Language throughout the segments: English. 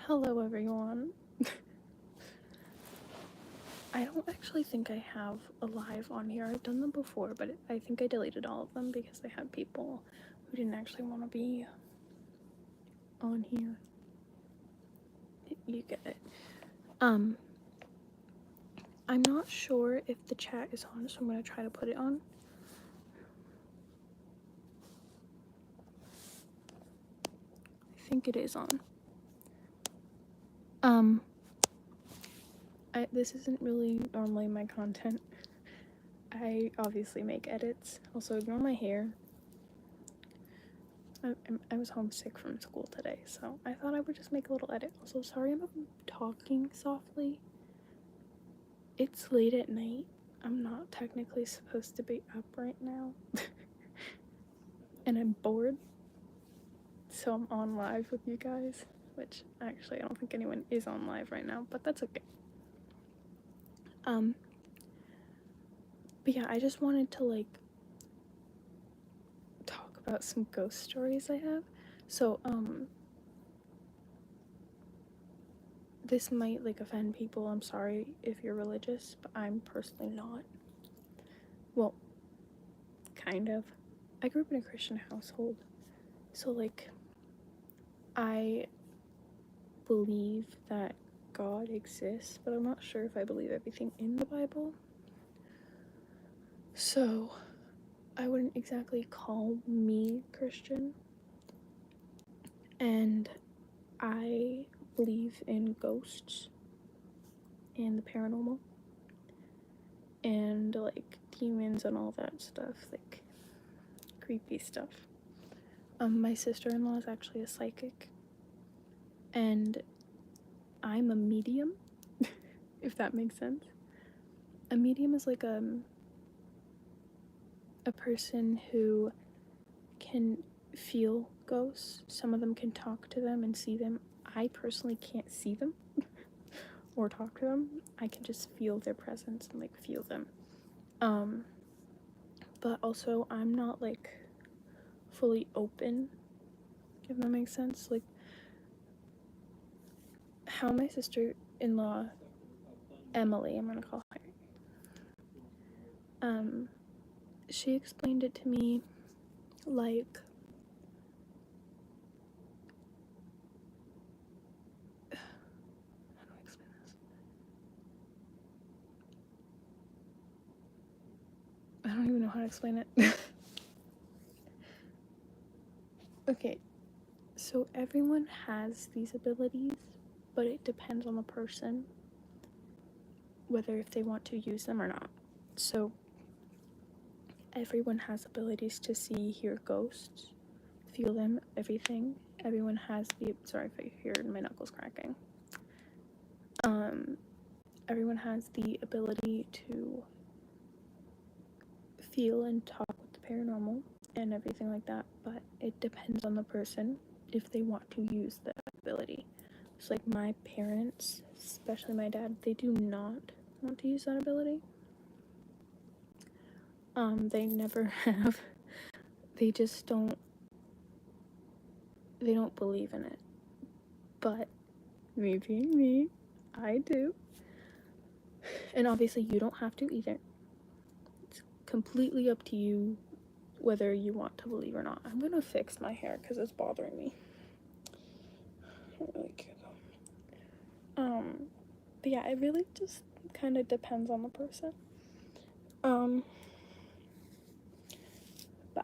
Hello everyone. I don't actually think I have a live on here. I've done them before, but I think I deleted all of them because I had people who didn't actually want to be on here. You get it. I'm not sure if the chat is on, so I'm gonna try to put it on. I think it is on. This isn't really normally my content. I obviously make edits. Also, ignore my hair. I was homesick from school today, so I thought I would just make a little edit. Also, sorry about talking softly. It's late at night. I'm not technically supposed to be up right now. And I'm bored. So I'm on live with you guys, which actually I don't think anyone is on live right now, but that's okay. But yeah, I just wanted to talk about some ghost stories I have. So this might offend people. I'm sorry if you're religious, but I'm personally not. Well, kind of. I grew up in a Christian household, so I believe that God exists, but I'm not sure if I believe everything in the Bible. So I wouldn't exactly call me Christian, and I believe in ghosts and the paranormal and demons and all that stuff, creepy stuff. My sister-in-law is actually a psychic, and I'm a medium, if that makes sense. A medium is a person who can feel ghosts. Some of them can talk to them and see them. I personally can't see them or talk to them. I can just feel their presence and feel them. But also I'm not fully open, if that makes sense. How my sister-in-law Emily, I'm gonna call her, she explained it to me how do I explain this? I don't even know how to explain it. Okay, so everyone has these abilities, but it depends on the person whether if they want to use them or not. So everyone has abilities to see, hear ghosts, feel them, everything. Everyone has sorry if I hear my knuckles cracking. Everyone has the ability to feel and talk with the paranormal and everything like that, but it depends on the person if they want to use that ability. So my parents, especially my dad, they do not want to use that ability. They never have. They just don't believe in it. But me being me, I do. And obviously you don't have to either. It's completely up to you whether you want to believe or not. I'm gonna fix my hair because it's bothering me. I don't really care though. But yeah, it really just kind of depends on the person. But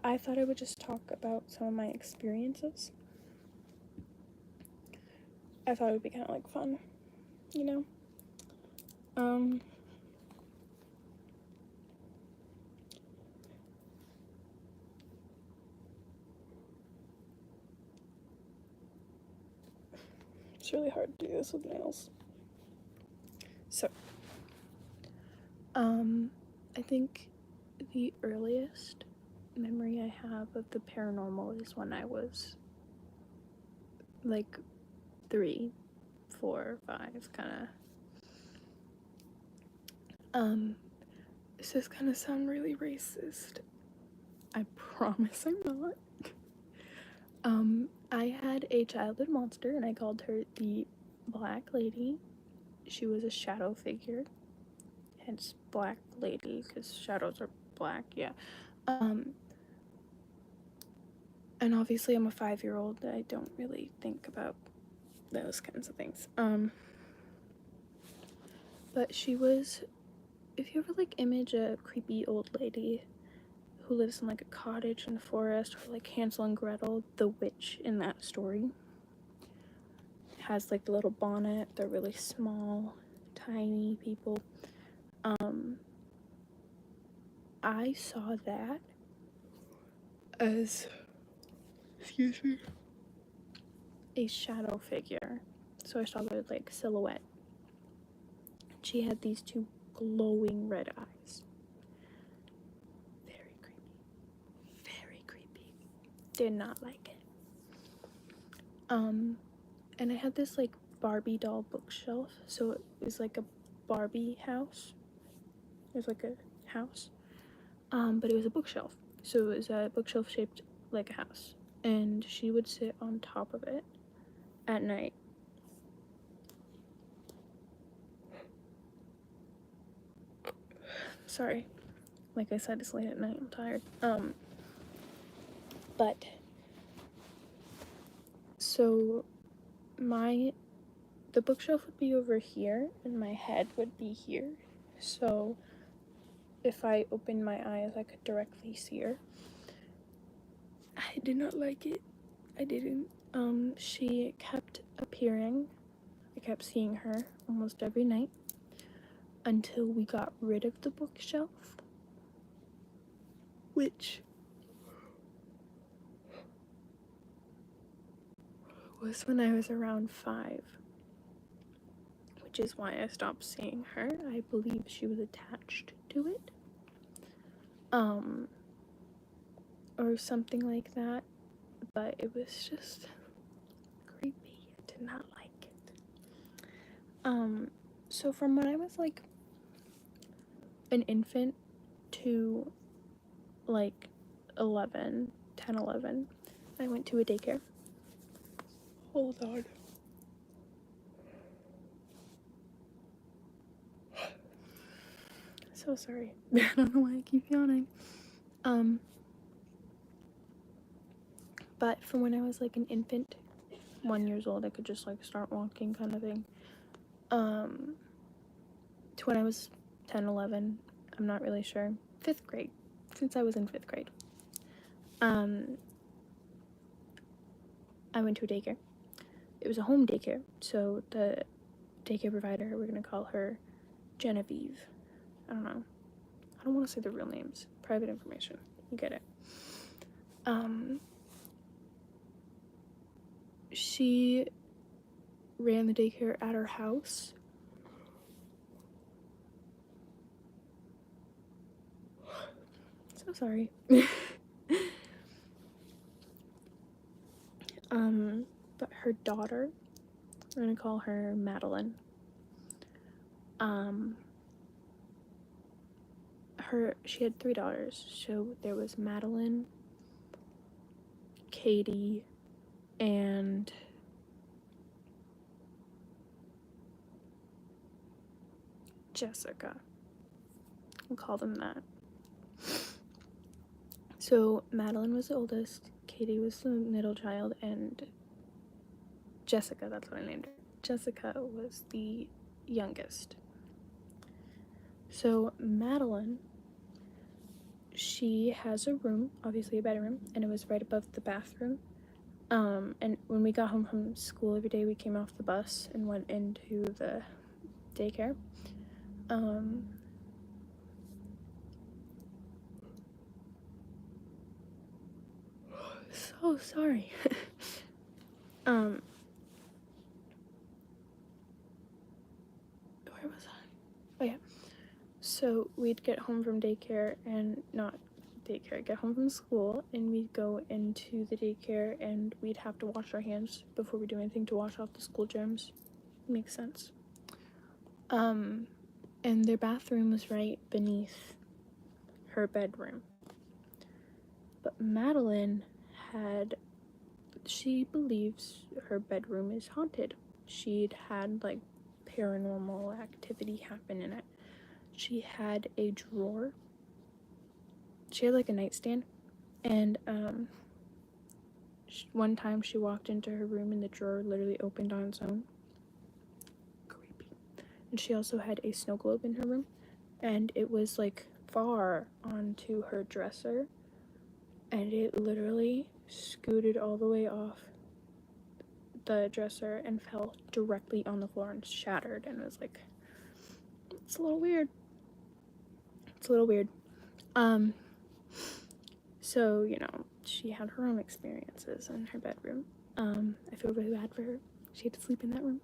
I thought I would just talk about some of my experiences. I thought it would be kind of fun, you know? It's really hard to do this with nails. So, I think the earliest memory I have of the paranormal is when I was 3, 4, 5, kind of. This is gonna sound really racist. I promise I'm not. I had a childhood monster and I called her the black lady. She was a shadow figure, hence black lady, because shadows are black, yeah. And obviously I'm a 5-year-old. I don't really think about those kinds of things. But she was, if you ever like image a creepy old lady who lives in like a cottage in the forest, or like Hansel and Gretel, the witch in that story, has like the little bonnet, they're really small, tiny people. I saw that as, excuse me, a shadow figure. So I saw the like silhouette. She had these two glowing red eyes. Very creepy. Very creepy. Did not like it. And I had this like Barbie doll bookshelf. So it was like a Barbie house. It was like a house. But it was a bookshelf. So it was a bookshelf shaped like a house. And she would sit on top of it at night. Sorry. Like I said, it's late at night. I'm tired. But so the bookshelf would be over here and my head would be here. So if I opened my eyes, I could directly see her. I did not like it. I didn't. She kept appearing. I kept seeing her almost every night until we got rid of the bookshelf, which was when I was around 5, which is why I stopped seeing her. I believe she was attached to it, or something like that, but it was just creepy. I did not like it. So from when I was like an infant to like 11, I went to a daycare. Hold on. So sorry. I don't know why I keep yawning. But from when I was like an infant, 1 years old, I could just like start walking kind of thing. To when I was 10, 11, I'm not really sure. 5th grade, since I was in 5th grade. I went to a daycare. It was a home daycare, so the daycare provider, we're gonna call her Genevieve. I don't know. I don't want to say the real names. Private information. You get it. She ran the daycare at her house. So sorry. But her daughter, we're gonna call her Madeline. She had 3 daughters. So there was Madeline, Katie, and Jessica. We'll call them that. So Madeline was the oldest, Katie was the middle child, and Jessica, that's what I named her. Jessica was the youngest. So Madeline, she has a room, obviously a bedroom, and it was right above the bathroom. And when we got home from school every day, we came off the bus and went into the daycare. So sorry. Where was I? Oh yeah. So we'd get home from daycare and not daycare, get home from school, and we'd go into the daycare and we'd have to wash our hands before we do anything to wash off the school germs. Makes sense. And their bathroom was right beneath her bedroom. But Madeline she believes her bedroom is haunted. she'd had like paranormal activity happen in it. She had a drawer. She had like a nightstand, and one time she walked into her room and the drawer literally opened on its own. Creepy. And she also had a snow globe in her room, and it was like far onto her dresser, and it literally scooted all the way off the dresser and fell directly on the floor and shattered. And it was like, it's a little weird. So, you know, she had her own experiences in her bedroom. I feel really bad for her. She had to sleep in that room.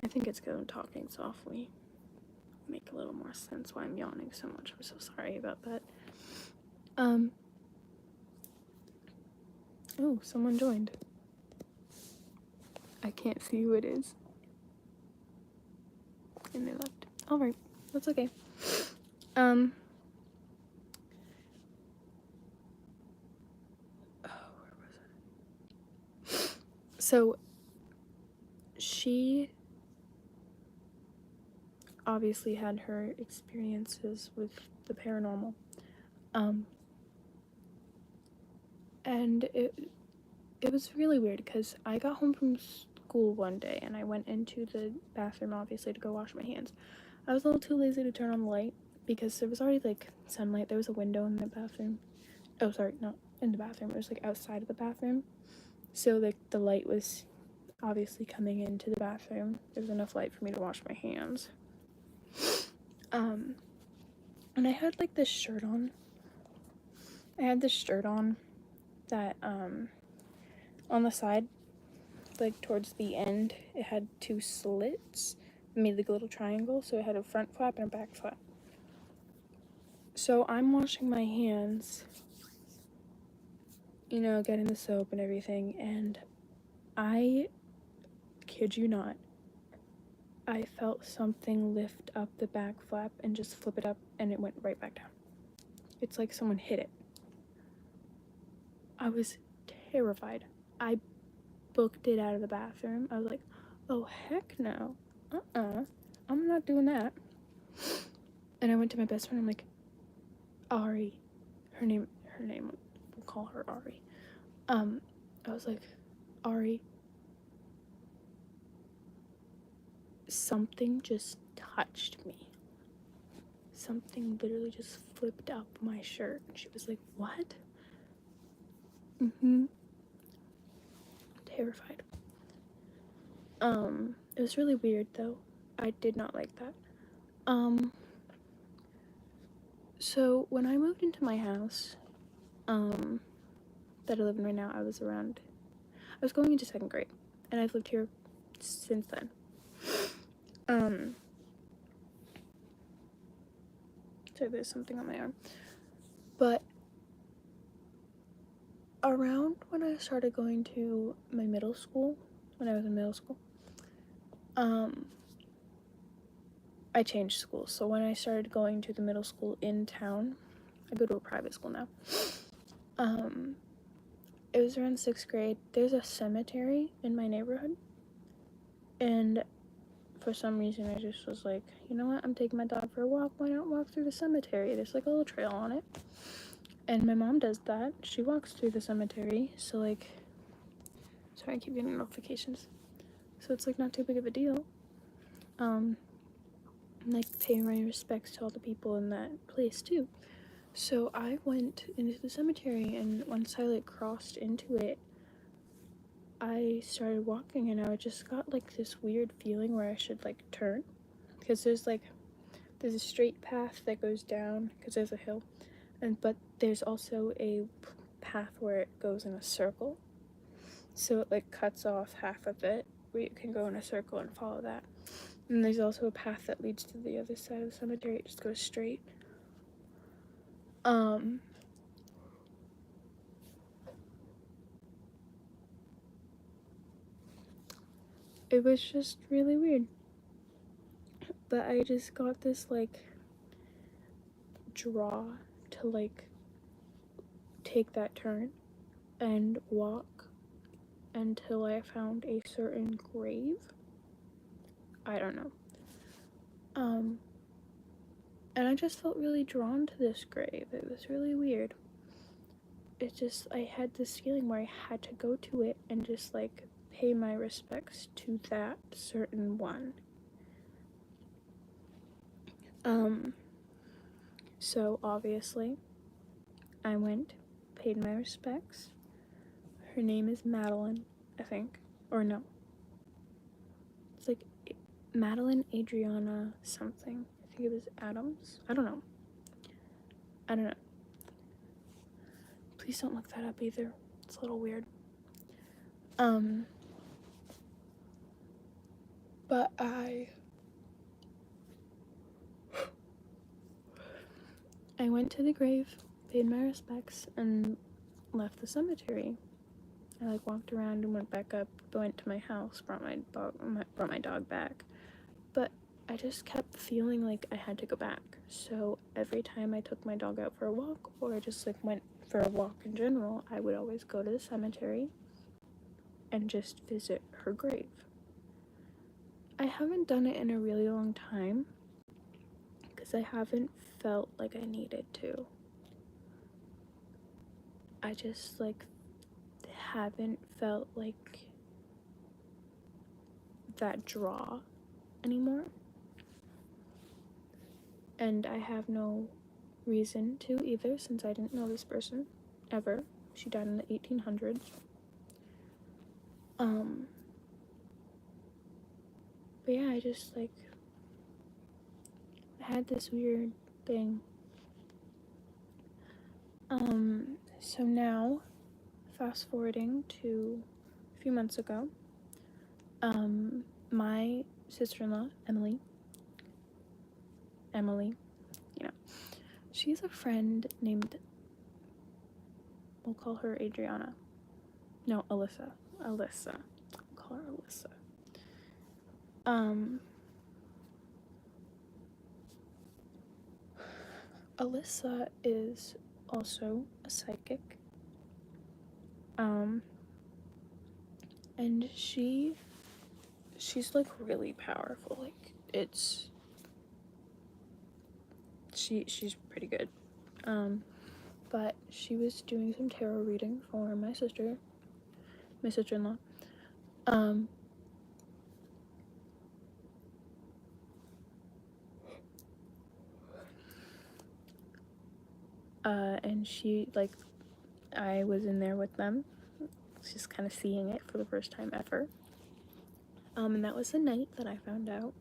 I think it's because I'm talking softly. Make a little more sense why I'm yawning so much. I'm so sorry about that. Oh, someone joined. I can't see who it is. And they left. Alright, that's okay. Oh, where was it? So, she obviously had her experiences with the paranormal. And it was really weird because I got home from school one day and I went into the bathroom, obviously, to go wash my hands. I was a little too lazy to turn on the light because there was already like sunlight. There was a window in the bathroom. Oh, sorry, not in the bathroom. It was like outside of the bathroom. So like the light was obviously coming into the bathroom. There was enough light for me to wash my hands. And I had like this shirt on. I had this shirt on that on the side, like towards the end, it had two slits. It made like a little triangle, so it had a front flap and a back flap. So I'm washing my hands, you know, getting the soap and everything, and I kid you not, I felt something lift up the back flap and just flip it up, and it went right back down. It's like someone hit it. I was terrified. I booked it out of the bathroom. I was like, oh heck no. I'm not doing that. And I went to my best friend. I'm like, Ari, her name, we'll call her Ari. I was like, Ari, something just touched me. Something literally just flipped up my shirt. And she was like, what? Terrified. It was really weird though. I did not like that. So when I moved into my house, that I live in right now, I was going into 2nd grade, and I've lived here since then. So there's something on my arm. But around when I started going to my middle school, when I was in middle school, I changed schools. So when I started going to the middle school in town, I go to a private school now. It was around 6th grade. There's a cemetery in my neighborhood, and for some reason I just was like, you know what, I'm taking my dog for a walk, why not walk through the cemetery? There's like a little trail on it, and my mom does that. She walks through the cemetery, so like, sorry, I keep getting notifications, so it's like not too big of a deal. Like pay my respects to all the people in that place too. So I went into the cemetery, and once I like crossed into it, I started walking, and I just got like this weird feeling where I should like turn, because there's a straight path that goes down because there's a hill, but there's also a path where it goes in a circle, so it like cuts off half of it where you can go in a circle and follow that. And there's also a path that leads to the other side of the cemetery. It just goes straight. It was just really weird. But I just got this like draw to like take that turn and walk until I found a certain grave. I don't know. And I just felt really drawn to this grave. It was really weird. I had this feeling where I had to go to it and just, like, pay my respects to that certain one. So obviously, I went, paid my respects. Her name is Madeline, I think. Or no. It's like Madeline Adriana something. I think it was Adams. I don't know. Please don't look that up either. It's a little weird. But I went to the grave, paid my respects, and left the cemetery. I, like, walked around and went back up, went to my house, brought my dog back. But I just kept feeling like I had to go back. So every time I took my dog out for a walk, or I just, like, went for a walk in general, I would always go to the cemetery and just visit her grave. I haven't done it in a really long time because I haven't felt like I needed to. I just, like, haven't felt like that draw anymore. And I have no reason to either, since I didn't know this person ever. She died in the 1800s. But yeah, I just, like, I had this weird thing. So now, fast forwarding to a few months ago, my sister-in-law, Emily, you know, she's a friend named, we'll call her Adriana. No, Alyssa. I'll call her Alyssa. Alyssa is also a psychic. And she's, like, really powerful. Like, she's pretty good. But she was doing some tarot reading for my sister-in-law. And she, like, I was in there with them, just kind of seeing it for the first time ever. And that was the night that I found out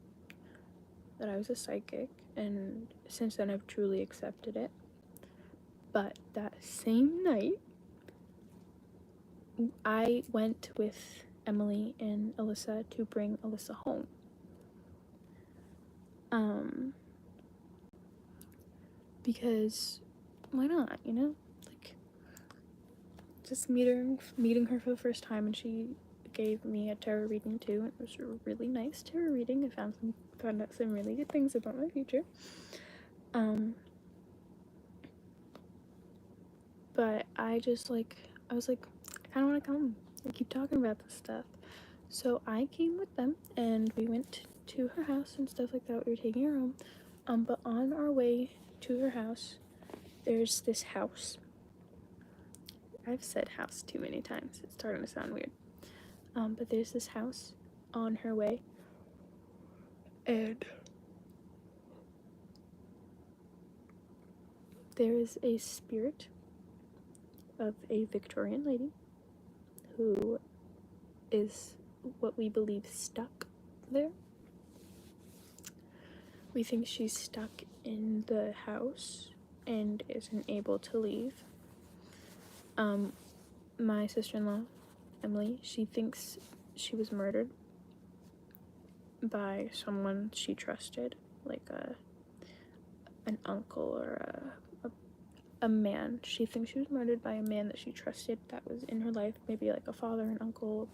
that I was a psychic, and since then I've truly accepted it. But that same night, I went with Emily and Alyssa to bring Alyssa home. Because why not, you know? Like, just meeting her for the first time, and she gave me a tarot reading too. It was a really nice tarot reading. I found out some really good things about my future. But I was like, I kind of want to come. I keep talking about this stuff. So I came with them, and we went to her house and stuff like that. We were taking her home. But on our way to her house, there's this house. I've said house too many times. It's starting to sound weird. But there's this house on her way. And there is a spirit of a Victorian lady who is what we believe stuck there. We think she's stuck in the house and isn't able to leave. My sister-in-law, Emily, she thinks she was murdered by someone she trusted, like an uncle or a man. She thinks she was murdered by a man that she trusted that was in her life, maybe like a father, an uncle,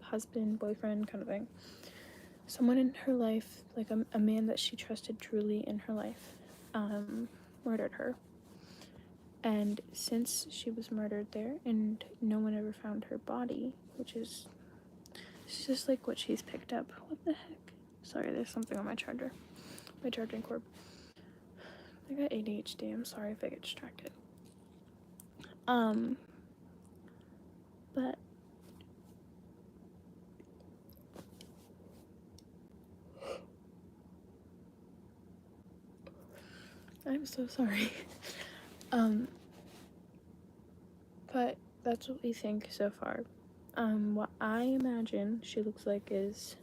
husband, boyfriend kind of thing. Someone in her life, like a man that she trusted truly in her life, murdered her. And since she was murdered there and no one ever found her body, which is it's just like what she's picked up. What the heck? Sorry, there's something on my charger. My charging cord. I got ADHD. I'm sorry if I get distracted. But I'm so sorry. But that's what we think so far. What I imagine she looks like is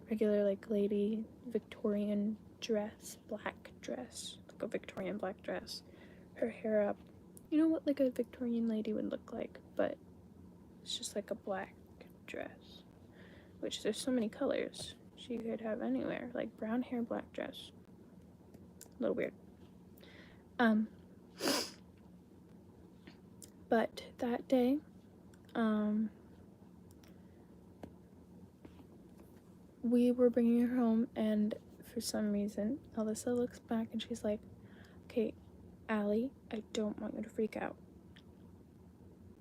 regular, like, lady Victorian dress, black dress, like a Victorian black dress. Her hair up. You know what, like, a Victorian lady would look like, but it's just like a black dress. Which there's so many colors she could have anywhere. Like brown hair, black dress. A little weird. But that day, we were bringing her home, and for some reason, Alyssa looks back and she's like, okay, Allie, I don't want you to freak out,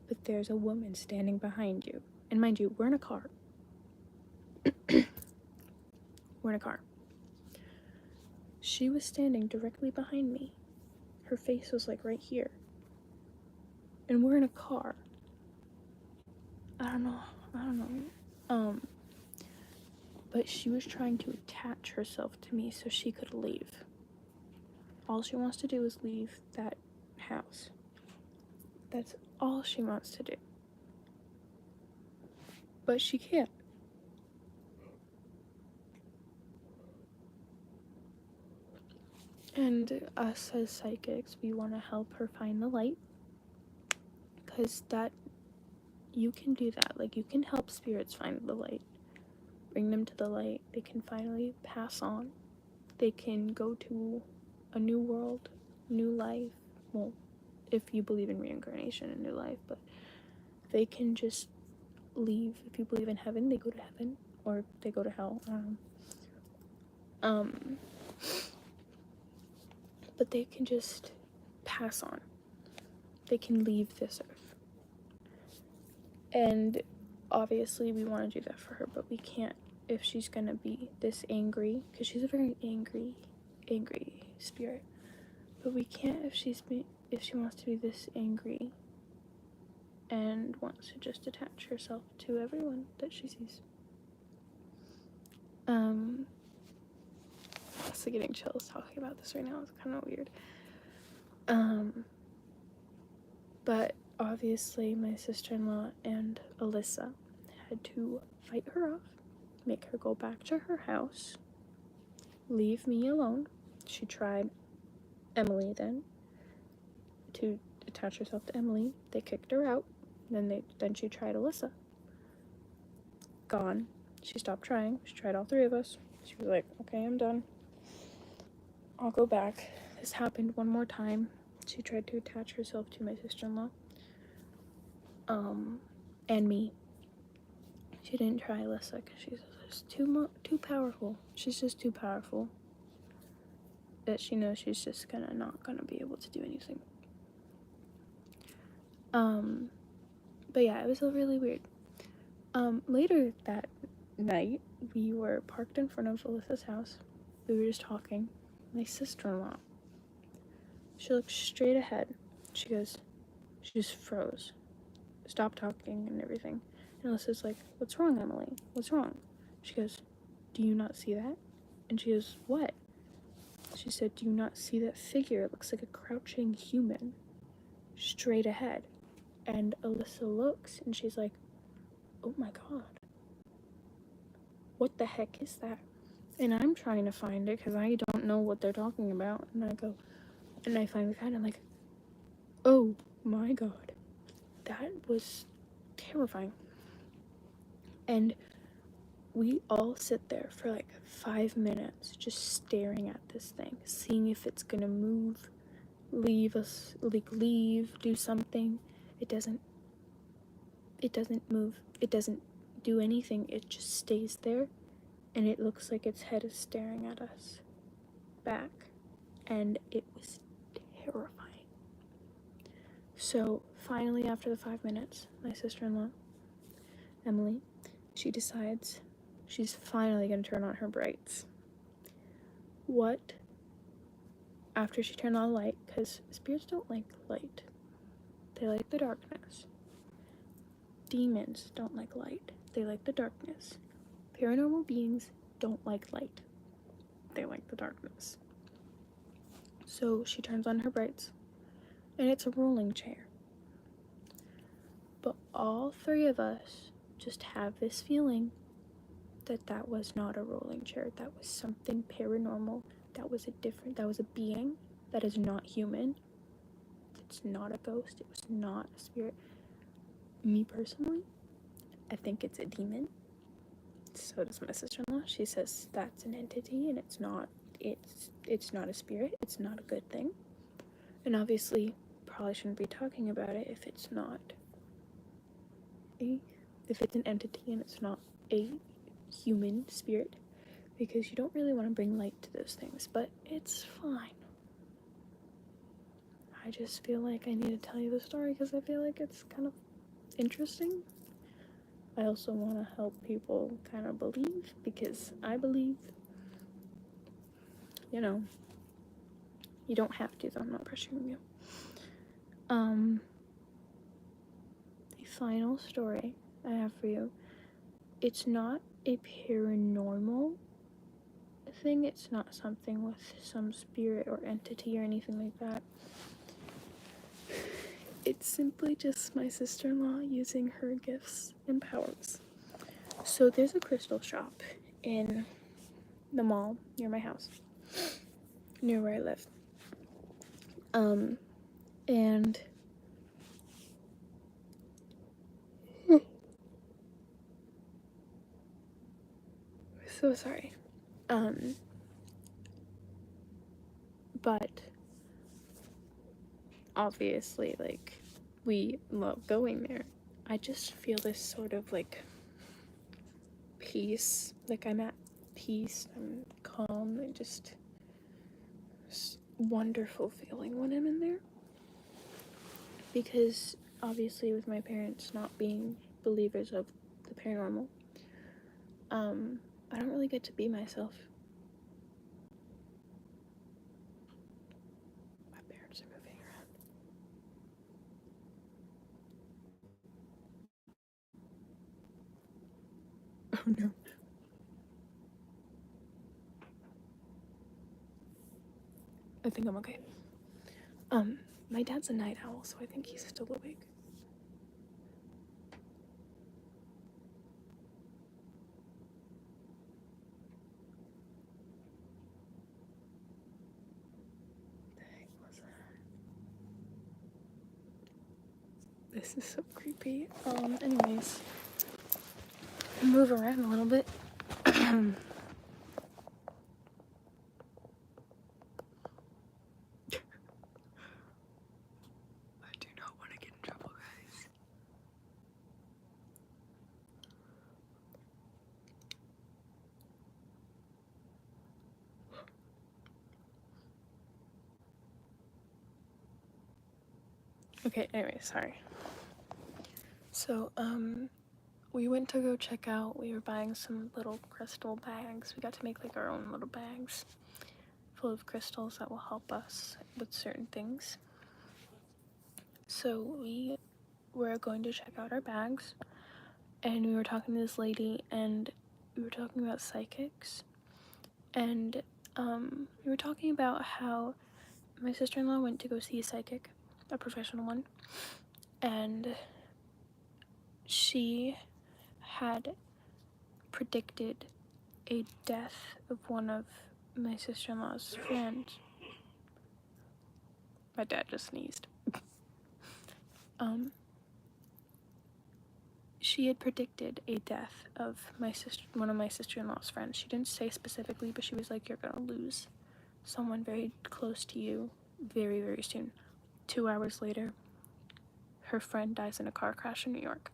but there's a woman standing behind you. And mind you, we're in a car. We're in a car. She was standing directly behind me. Her face was like right here. And we're in a car. I don't know. But she was trying to attach herself to me so she could leave. All she wants to do is leave that house. That's all she wants to do. But she can't. And us as psychics, we want to help her find the light. Because that, you can do that. Like, you can help spirits find the light. Bring them to the light. They can finally pass on. They can go to a new world, new life. Well, if you believe in reincarnation and new life, but they can just leave. If you believe in heaven, they go to heaven, or they go to hell. I don't know. But they can just pass on. They can leave this earth. And obviously we want to do that for her, but we can't if she's gonna be this angry, because she's a very angry spirit. But we can't if she wants to be this angry and wants to just attach herself to everyone that she sees. I'm also getting chills talking about this right now. It's kind of weird. But obviously my sister-in-law and Alyssa had to fight her off, make her go back to her house, leave me alone. She tried Emily then to attach herself to Emily. They kicked her out. Then she tried Alyssa. Gone. She stopped trying. She tried all three of us. She was like, okay, I'm done. I'll go back. This happened one more time. She tried to attach herself to my sister-in-law. And me. She didn't try Alyssa because she's just too powerful. She's just too powerful. That she knows she's just not gonna be able to do anything. But yeah, it was really weird. Later that night, we were parked in front of Alyssa's house. We were just talking. My sister-in-law, she looked straight ahead. She just froze. Stopped talking and everything. And Alyssa's like, what's wrong, Emily? What's wrong? She goes, do you not see that? And she goes, what? She said, do you not see that figure? It looks like a crouching human. Straight ahead. And Alyssa looks and she's like, oh my god. What the heck is that? And I'm trying to find it because I don't know what they're talking about. And I finally find it. I'm like, oh my god. That was terrifying. And we all sit there for like 5 minutes just staring at this thing, seeing if it's gonna move, leave, do something. It doesn't move. It doesn't do anything. It just stays there, and it looks like its head is staring at us back. And it was terrifying. So finally, after the 5 minutes, my sister-in-law, Emily, she decides she's finally gonna turn on her brights. What? After she turned on light, because spirits don't like light, they like the darkness. Demons don't like light, they like the darkness. Paranormal beings don't like light, they like the darkness. So she turns on her brights, and it's a rolling chair. But all three of us just have this feeling that that was not a rolling chair, that was something paranormal, that was a being that is not human. It's not a ghost, it was not a spirit. Me personally, I think it's a demon. So does my sister-in-law. She says that's an entity and it's not a spirit, it's not a good thing. And obviously probably shouldn't be talking about it if it's an entity and it's not a human spirit, because you don't really want to bring light to those things, but it's fine. I just feel like I need to tell you the story because I feel like it's kind of interesting. I also want to help people kind of believe, because I believe, you don't have to, though I'm not pressuring you. The final story I have for you, it's not a paranormal thing, it's not something with some spirit or entity or anything like that. It's simply just my sister-in-law using her gifts and powers. So there's a crystal shop in the mall near my house, near where I live. And so sorry. But obviously, like, we love going there. I just feel this sort of like peace, like I'm at peace, I'm calm, and just wonderful feeling when I'm in there. Because obviously with my parents not being believers of the paranormal, I don't really get to be myself. My parents are moving around. Oh no. I think I'm okay. My dad's a night owl, so I think he's still awake. The heck was that? This is so creepy. Anyways, move around a little bit. I do not want to get in trouble, guys. Okay, anyway, sorry. So, we went to go check out, we were buying some little crystal bags. We got to make like our own little bags full of crystals that will help us with certain things. So we were going to check out our bags, and we were talking to this lady, and we were talking about psychics, and we were talking about how my sister-in-law went to go see a psychic, a professional one, and she had predicted a death of one of my sister-in-law's friends. My dad just sneezed. She had predicted a death of one of my sister-in-law's friends. She didn't say specifically, but she was like, you're gonna lose someone very close to you very, very soon. 2 hours later, her friend dies in a car crash in New York.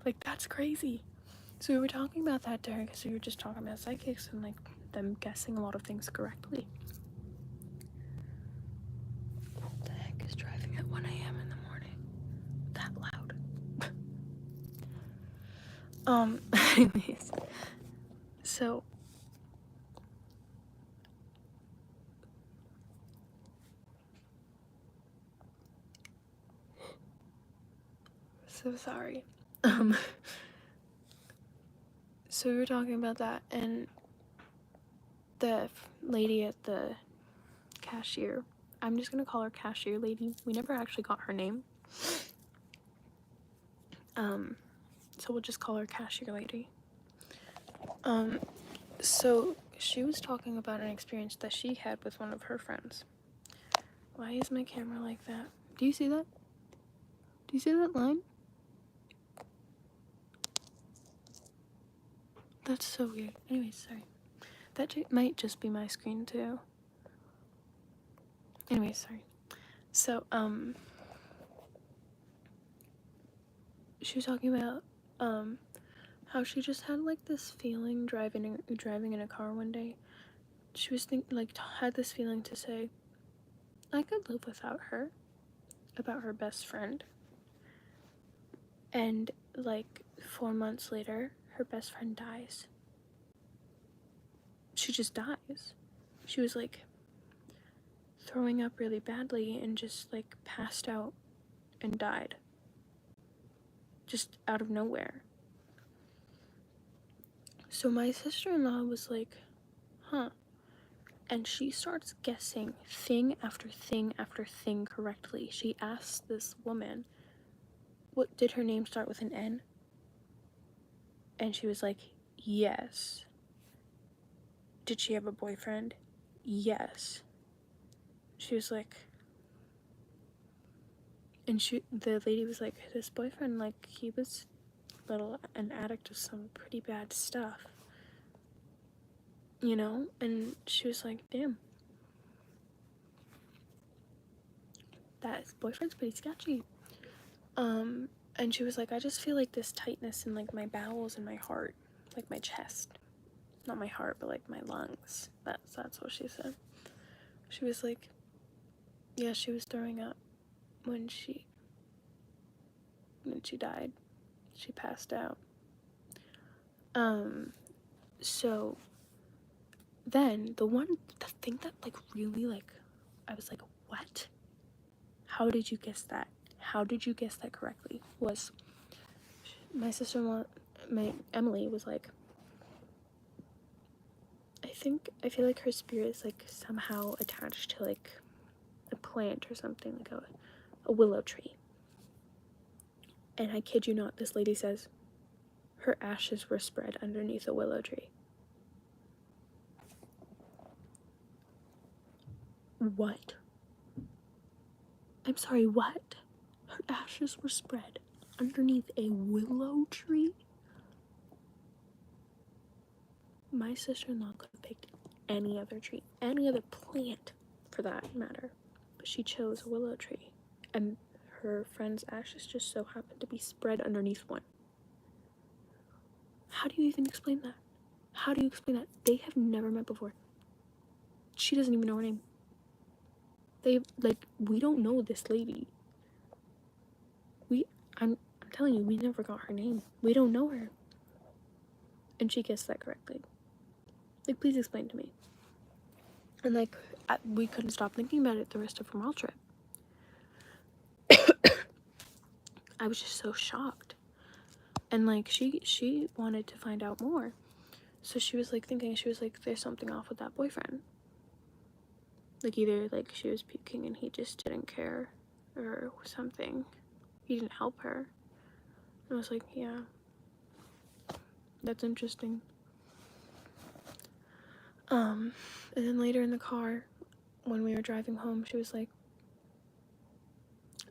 Like, that's crazy. So we were talking about that to her because we were just talking about psychics and like them guessing a lot of things correctly. 1 a.m. in the morning. That loud. Anyways. So sorry. So we were talking about that, and the lady at the cashier, I'm just gonna call her cashier lady. We never actually got her name. So we'll just call her cashier lady. So she was talking about an experience that she had with one of her friends. Why is my camera like that? Do you see that? Do you see that line? That's so weird. Anyways, sorry. That might just be my screen too. Anyways, sorry. So, she was talking about, how she just had, like, this feeling driving in a car one day. She was had this feeling to say, I could live without her, about her best friend. And, like, 4 months later, her best friend dies. She just dies. She was, like, throwing up really badly and just, like, passed out and died. Just out of nowhere. So my sister-in-law was like, huh. And she starts guessing thing after thing after thing correctly. She asks this woman, what, did her name start with an N? And she was like, yes. Did she have a boyfriend? Yes. She was like, and the lady was like, this boyfriend, like, he was an addict of some pretty bad stuff, you know? And she was like, damn, that boyfriend's pretty sketchy. And she was like, I just feel like this tightness in, like, my bowels and my heart, like my chest, not my heart, but like my lungs. That's what she said. She was like, yeah, she was throwing up when she died. She passed out. So then the thing that, like, really, like, I was like, what? How did you guess that? How did you guess that correctly? Was my sister-in-law, Emily, was like, I feel like her spirit is, like, somehow attached to, like, a plant or something, like a willow tree. And I kid you not, this lady says her ashes were spread underneath a willow tree. What? I'm sorry, what? Her ashes were spread underneath a willow tree? My sister-in-law could have picked any other tree, any other plant for that matter, but she chose a willow tree, and her friend's ashes just so happened to be spread underneath one. How do you even explain that? How do you explain that? They have never met before. She doesn't even know her name. We don't know this lady. I'm telling you, we never got her name. We don't know her. And she guessed that correctly. Like, please explain to me. And, like, we couldn't stop thinking about it the rest of her mall trip. I was just so shocked. And, like, she wanted to find out more. So she was, like, thinking, there's something off with that boyfriend. Like, either, like, she was puking and he just didn't care or something. He didn't help her. And I was like, yeah, that's interesting. And then later in the car, when we were driving home, she was like,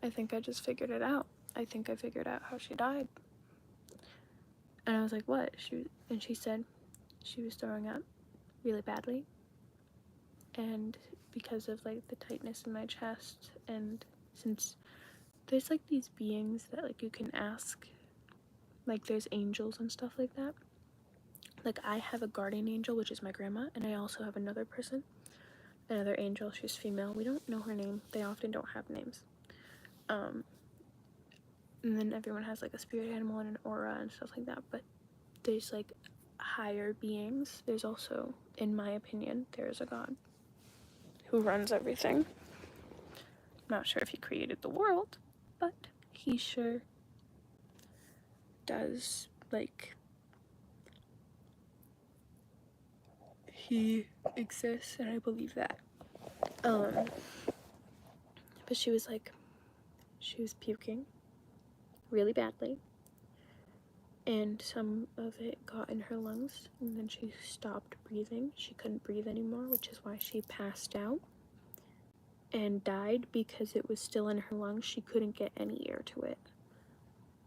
I think I just figured it out. I think I figured out how she died. And I was like, what? And she said she was throwing up really badly. And because of, like, the tightness in my chest, and since there's, like, these beings that, like, you can ask, like, there's angels and stuff like that. Like, I have a guardian angel, which is my grandma, and I also have another angel. She's female. We don't know her name. They often don't have names. And then everyone has like a spirit animal and an aura and stuff like that, but there's like higher beings. There's also, in my opinion, there's a God who runs everything. I'm not sure if he created the world, but he sure does. Like, he exists, and I believe that. But she was puking really badly, and some of it got in her lungs, and then she stopped breathing. She couldn't breathe anymore, which is why she passed out and died, because it was still in her lungs. She couldn't get any air to it,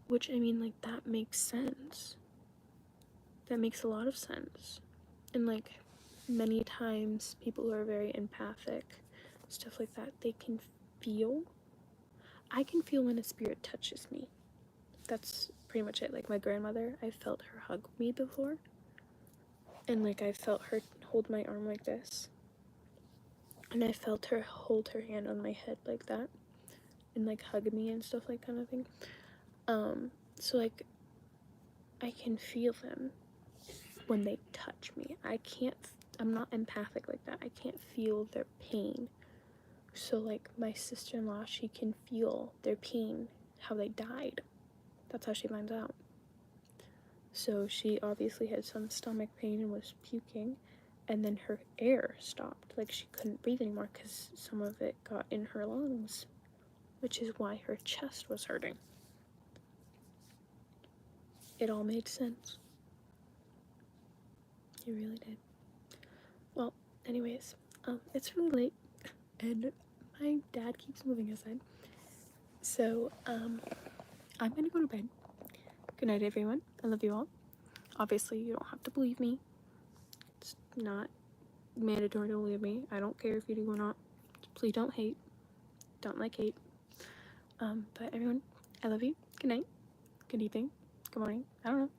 which, I mean, like, that makes sense. That makes a lot of sense. And like, many times people who are very empathic, stuff like that, they can feel. I can feel when a spirit touches me. That's pretty much it. Like, my grandmother, I felt her hug me before, and like, I felt her hold my arm like this, and I felt her hold her hand on my head like that, and like hug me and stuff, like, kind of thing. So like, I can feel them when they touch me. I'm not empathic like that. I can't feel their pain. So like, my sister-in-law, she can feel their pain, how they died. That's how she finds out. So she obviously had some stomach pain and was puking, and then her air stopped. Like, she couldn't breathe anymore because some of it got in her lungs, which is why her chest was hurting. It all made sense. It really did. Well, anyways, it's really late, and my dad keeps moving aside. So, I'm gonna go to bed. Good night, everyone. I love you all. Obviously, you don't have to believe me. It's not mandatory to believe me. I don't care if you do or not. Please don't hate. Don't like hate. But everyone, I love you. Good night. Good evening. Good morning. I don't know.